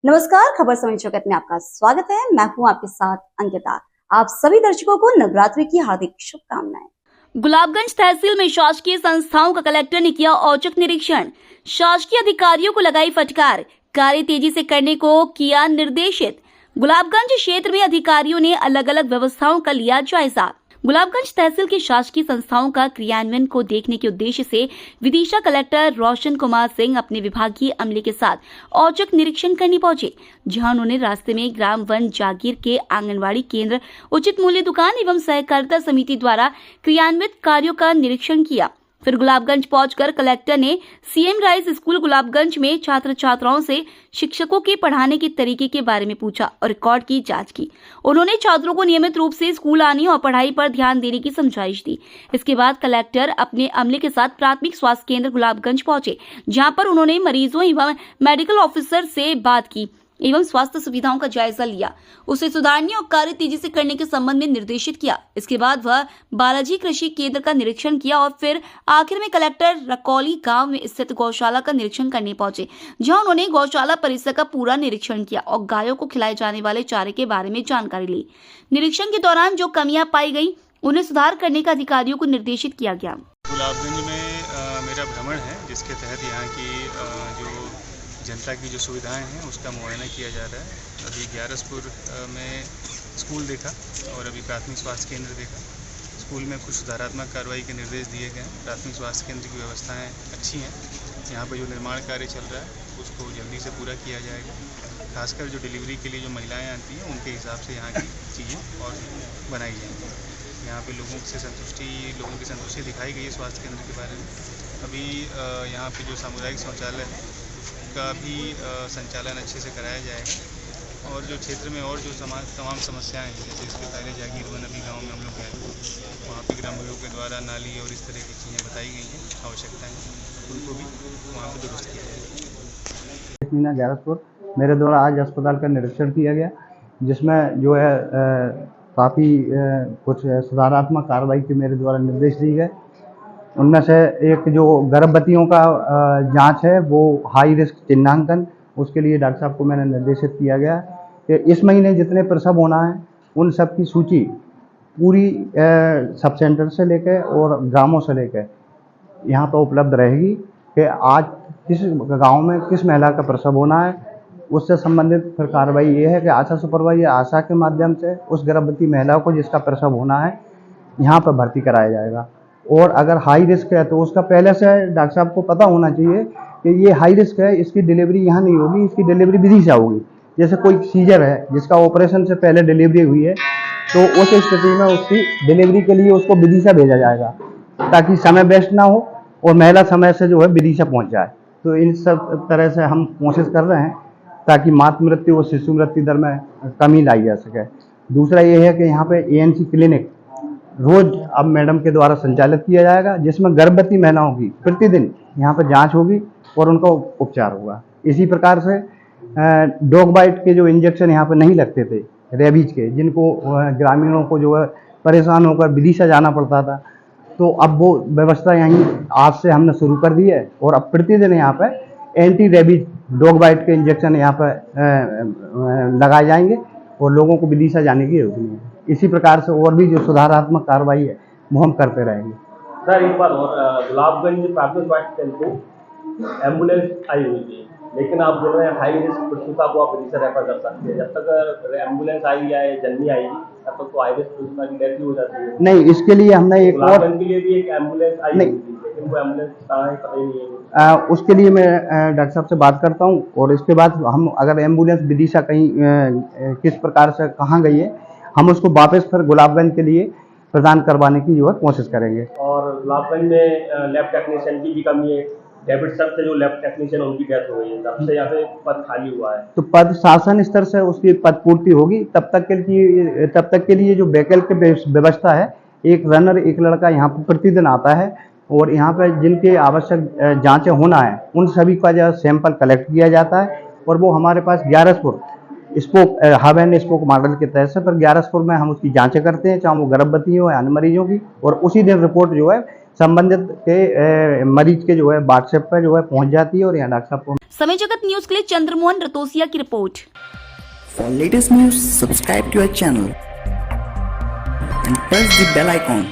नमस्कार, खबर समय जगत में आपका स्वागत है। मैं हूं आपके साथ अंकिता। आप सभी दर्शकों को नवरात्रि की हार्दिक शुभकामनाएं। गुलाबगंज तहसील में शासकीय संस्थाओं का कलेक्टर ने किया औचक निरीक्षण। शासकीय अधिकारियों को लगाई फटकार, कार्य तेजी से करने को किया निर्देशित। गुलाबगंज क्षेत्र में अधिकारियों ने अलग अलग व्यवस्थाओं का लिया जायजा। गुलाबगंज तहसील की शासकीय संस्थाओं का क्रियान्वयन को देखने के उद्देश्य से विदिशा कलेक्टर रोशन कुमार सिंह अपने विभागीय अमले के साथ औचक निरीक्षण करने पहुंचे, जहां उन्होंने रास्ते में ग्राम वन जागीर के आंगनवाड़ी केंद्र, उचित मूल्य दुकान एवं सहकारिता समिति द्वारा क्रियान्वित कार्यों का निरीक्षण किया। फिर गुलाबगंज पहुंचकर कलेक्टर ने सीएम राइस स्कूल गुलाबगंज में छात्र छात्राओं से शिक्षकों के पढ़ाने के तरीके के बारे में पूछा और रिकॉर्ड की जांच की। उन्होंने छात्रों को नियमित रूप से स्कूल आने और पढ़ाई पर ध्यान देने की समझाइश दी। इसके बाद कलेक्टर अपने अमले के साथ प्राथमिक स्वास्थ्य केंद्र गुलाबगंज पहुंचे, जहां पर उन्होंने मरीजों एवं मेडिकल ऑफिसर से बात की एवं स्वास्थ्य सुविधाओं का जायजा लिया, उसे सुधारने और कार्य तेजी से करने के संबंध में निर्देशित किया। इसके बाद वह बालाजी कृषि केंद्र का निरीक्षण किया और फिर आखिर में कलेक्टर रकौली गांव में स्थित गौशाला का निरीक्षण करने पहुंचे, जहां उन्होंने गौशाला परिसर का पूरा निरीक्षण किया और गायों को खिलाए जाने वाले चारे के बारे में जानकारी ली। निरीक्षण के दौरान जो कमियां पाई गई उन्हें सुधार करने का अधिकारियों को निर्देशित किया गया। गुलाबगंज में मेरा भ्रमण है, जिसके तहत यहाँ की जो जनता की जो सुविधाएं हैं उसका मुआयना किया जा रहा है। अभी ग्यारसपुर में स्कूल देखा और अभी प्राथमिक स्वास्थ्य केंद्र देखा। स्कूल में कुछ सुधारात्मक कार्रवाई के निर्देश दिए गए हैं। प्राथमिक स्वास्थ्य केंद्र की व्यवस्थाएं अच्छी हैं। यहाँ पर जो निर्माण कार्य चल रहा है उसको जल्दी से पूरा किया जाएगा। खासकर जो डिलीवरी के लिए जो महिलाएँ आती हैं उनके हिसाब से यहाँ की चीज़ें और बनाई जाएंगी। यहाँ पे लोगों की संतुष्टि दिखाई गई है स्वास्थ्य केंद्र के बारे में। अभी यहाँ पे जो सामुदायिक शौचालय है का भी संचालन अच्छे से कराया जाएगा। और जो क्षेत्र में और जो तमाम समस्याएं हैं, जैसे इसके पहले जागीर वन अभी गाँव में हम लोग गए, वहाँ पे ग्रामीणों के द्वारा नाली और इस तरह की चीज़ें बताई गई हैं, आवश्यकताएँ, उनको भी वहाँ पर दुरुस्त किया जाएगा। ग्यारसपुर मेरे द्वारा आज अस्पताल का निरीक्षण किया गया, जिसमें जो है काफ़ी कुछ सुधारात्मक कार्रवाई के मेरे द्वारा निर्देश दिए गए। उनमें से एक जो गर्भवतियों का जांच है वो हाई रिस्क चिन्हांकन, उसके लिए डॉक्टर साहब को मैंने निर्देशित किया गया कि इस महीने जितने प्रसव होना है उन सब की सूची पूरी सब सेंटर से लेकर और ग्रामों से लेकर यहाँ पर उपलब्ध रहेगी कि आज किस गांव में किस महिला का प्रसव होना है। उससे संबंधित फिर कार्रवाई ये है कि आशा सुपरवाइजर आशा के माध्यम से उस गर्भवती महिला को जिसका प्रसव होना है यहाँ पर भर्ती कराया जाएगा। और अगर हाई रिस्क है तो उसका पहले से डॉक्टर साहब को पता होना चाहिए कि ये हाई रिस्क है, इसकी डिलीवरी यहाँ नहीं होगी, इसकी डिलीवरी विदिशा होगी। जैसे कोई सीजर है जिसका ऑपरेशन से पहले डिलीवरी हुई है तो उस स्थिति में उसकी डिलीवरी के लिए उसको विदिशा भेजा जाएगा, ताकि समय वेस्ट ना हो और महिला समय से जो है विदिशा पहुँच जाए। तो इन सब तरह से हम कोशिश कर रहे हैं ताकि मातृ मृत्यु और शिशु मृत्यु दर में कमी लाई जा सके। दूसरा ये है कि यहाँ पे ANC क्लिनिक रोज अब मैडम के द्वारा संचालित किया जाएगा, जिसमें गर्भवती महिलाओं की प्रतिदिन यहाँ पर जांच होगी और उनका उपचार होगा। इसी प्रकार से डॉग बाइट के जो इंजेक्शन यहाँ पर नहीं लगते थे, रेबीज के, जिनको ग्रामीणों को जो है परेशान होकर विदिशा जाना पड़ता था, तो अब वो व्यवस्था यहीं आज से हमने शुरू कर दी है और अब प्रतिदिन यहाँ पर एंटी रेबीज डॉग बाइट के इंजेक्शन यहाँ पर लगाए जाएंगे और लोगों को विदिशा जाने की जरूरत नहीं है। इसी प्रकार से और भी जो सुधारात्मक कार्रवाई है वो हम करते रहेंगे। सर, एक बात और, गुलाबगंज प्राथमिक स्वास्थ्य केंद्र को एम्बुलेंस आई हुई थी, लेकिन आप बोल रहे हैं हाई रिस्क प्रसूता को आप विदिशा रेफर कर सकते हैं। जब तक एम्बुलेंस आई है, जननी आएगी, तब तक तो हाई रिस्क प्रसूता की डेथ हो जाती है। नहीं, इसके लिए हमने एक और के लिए भी एक एम्बुलेंस आई हुई थी, लेकिन वो एम्बुलेंस कहाँ है पता ही नहीं है। उसके लिए मैं डॉक्टर साहब से बात करता हूँ और इसके बाद हम अगर एम्बुलेंस विदिशा कहीं किस प्रकार से कहाँ गई है, हम उसको वापस फिर गुलाबगंज के लिए प्रदान करवाने की जो है कोशिश करेंगे। और गुलाबगंज में लैब टेक्नीशियन की भी कमी है। डेविड सर से जो लैब टेक्नीशियन उनकी डेथ हो गई है, तब से यहाँ पे पद खाली हुआ है। तो पद शासन स्तर से उसकी पद पूर्ति होगी, तब तक के लिए जो वैकल्पिक व्यवस्था है, एक रनर एक लड़का यहाँ पर प्रतिदिन आता है और यहाँ पर जिनके आवश्यक जांचें होना है उन सभी का जो सैंपल कलेक्ट किया जाता है और वो हमारे पास Gyaraspur spoke hub and spoke model के तहत से पर ग्यारसपुर में हम उसकी जांचें करते हैं, चाहे वो गर्भवती हो या अन्य मरीजों की, और उसी दिन रिपोर्ट जो है संबंधित के मरीज के जो है व्हाट्सएप पर जो है पहुंच जाती है और यहाँ डॉक्टर साहब को समय जगत न्यूज के लिए चंद्रमोहन रतोसिया की report. For latest news, subscribe to our channel and press the bell icon.